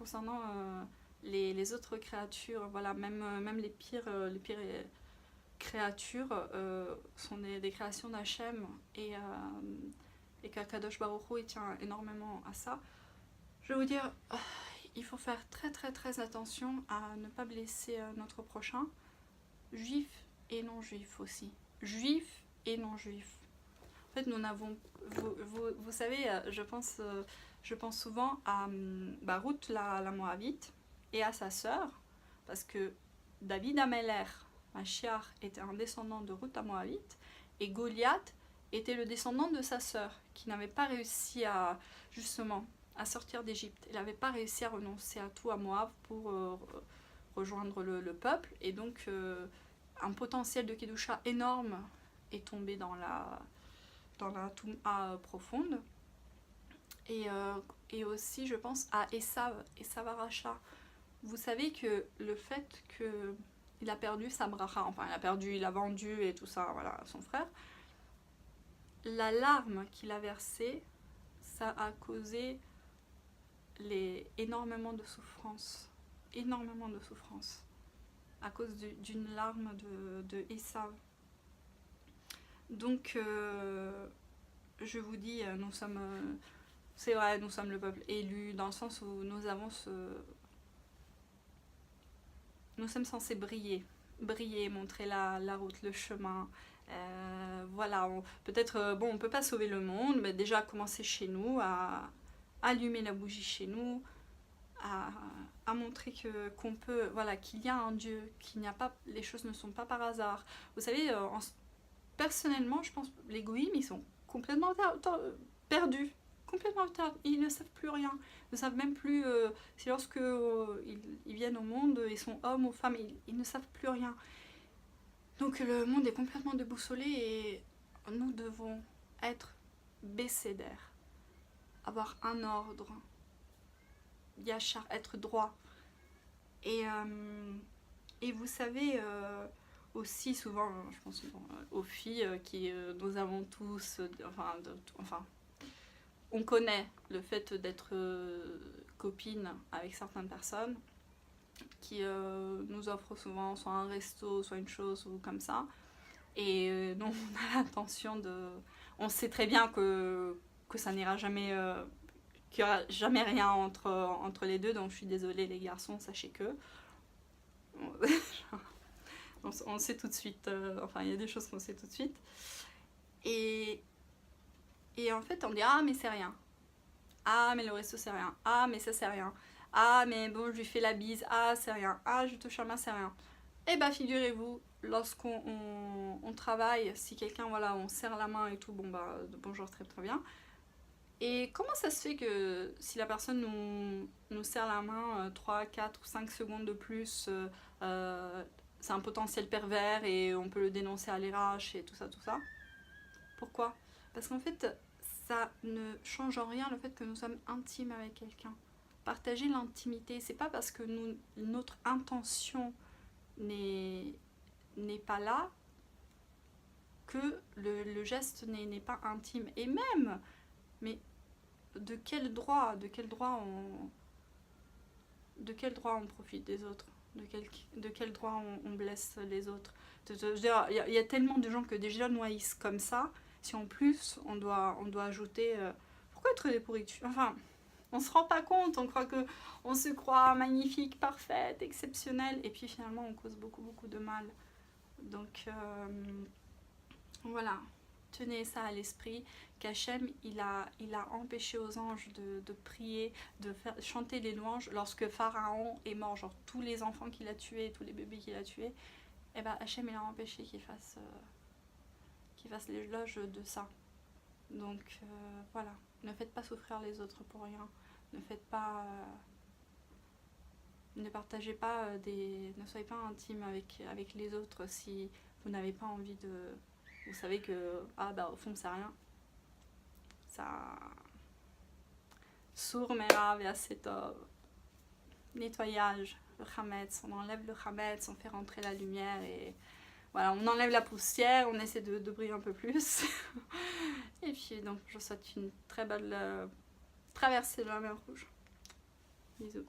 concernant les autres créatures, voilà, même les pires créatures sont des créations d'Hachem et qu'Akadosh Baruch Hu il tient énormément à ça. Je vais vous dire, il faut faire très très très attention à ne pas blesser notre prochain, juif et non juif aussi, juif et non juif. En fait, nous n'avons, vous savez, je pense souvent à Ruth la Moabite et à sa sœur, parce que David Ameller, Mashiach, était un descendant de Ruth la Moabite, et Goliath était le descendant de sa sœur, qui n'avait pas réussi à, justement, à sortir d'Égypte. Il n'avait pas réussi à renoncer à tout à Moab pour rejoindre le peuple, et donc un potentiel de Kedusha énorme est tombé dans la Touma profonde. Et aussi, je pense à Esav Aracha. Vous savez que le fait qu'il a perdu sa bracha, enfin il a vendu et tout ça, voilà, à son frère, la larme qu'il a versée, ça a causé énormément de souffrance, à cause d'une larme de Esav. Donc, je vous dis, nous sommes, c'est vrai, nous sommes le peuple élu, dans le sens où nous sommes censés briller, montrer la route, le chemin. Voilà, peut-être, bon, on peut pas sauver le monde, mais déjà commencer chez nous, à allumer la bougie chez nous, à montrer qu'on peut, voilà, qu'il y a un Dieu, qu'il n'y a pas, les choses ne sont pas par hasard. Vous savez, personnellement, je pense que les goïms, ils sont complètement perdus. Complètement perdus. Ils ne savent plus rien. Ils ne savent même plus si lorsque ils viennent au monde, ils sont hommes ou femmes, ils ne savent plus rien. Donc le monde est complètement déboussolé et nous devons être bécédères, avoir un ordre, yachar, être droit. Et vous savez... aussi souvent, je pense aux filles qui nous avons tous, on connaît le fait d'être copine avec certaines personnes qui nous offrent souvent soit un resto, soit une chose ou comme ça. Et nous, on a l'intention de... On sait très bien que ça n'ira jamais... qu'il n'y aura jamais rien entre les deux, donc je suis désolée les garçons, sachez que... on sait tout de suite, il y a des choses qu'on sait tout de suite. Et en fait, on dit, ah, mais c'est rien. Ah, mais le resto, c'est rien. Ah, mais ça, c'est rien. Ah, mais bon, je lui fais la bise. Ah, c'est rien. Ah, je lui touche la main, c'est rien. Et bah, figurez-vous, lorsqu'on travaille, si quelqu'un, voilà, on serre la main et tout, bon, bah, bonjour, très très bien. Et comment ça se fait que si la personne nous serre la main 3, 4 ou 5 secondes de plus, c'est un potentiel pervers et on peut le dénoncer à l'RH et tout ça. Pourquoi? Parce qu'en fait, ça ne change en rien le fait que nous sommes intimes avec quelqu'un. Partager l'intimité, c'est pas parce que notre intention n'est pas là que le geste n'est pas intime. Et même, mais de quel droit on profite des autres? De quel droit on blesse les autres? Il y a tellement de gens que déjà noyissent comme ça. Si en plus on doit ajouter pourquoi être des pourritures? Enfin, on se rend pas compte, on se croit magnifique, parfaite, exceptionnelle, et puis finalement on cause beaucoup de mal. Donc voilà, tenez ça à l'esprit, qu'Hachem il a empêché aux anges de prier, de chanter les louanges lorsque Pharaon est mort, genre tous les enfants qu'il a tués, tous les bébés qu'il a tués, et ben Hachem il a empêché qu'il fasse l'éloge de ça. Donc voilà, ne faites pas souffrir les autres pour rien, ne partagez pas ne soyez pas intime avec les autres si vous n'avez pas envie de... Vous savez que, au fond, c'est rien. Ça... Sour, merav et asetov. Nettoyage, le chametz. On enlève le chametz, on fait rentrer la lumière et... Voilà, on enlève la poussière, on essaie de briller un peu plus. Et puis, donc, je vous souhaite une très belle traversée de la mer Rouge. Bisous.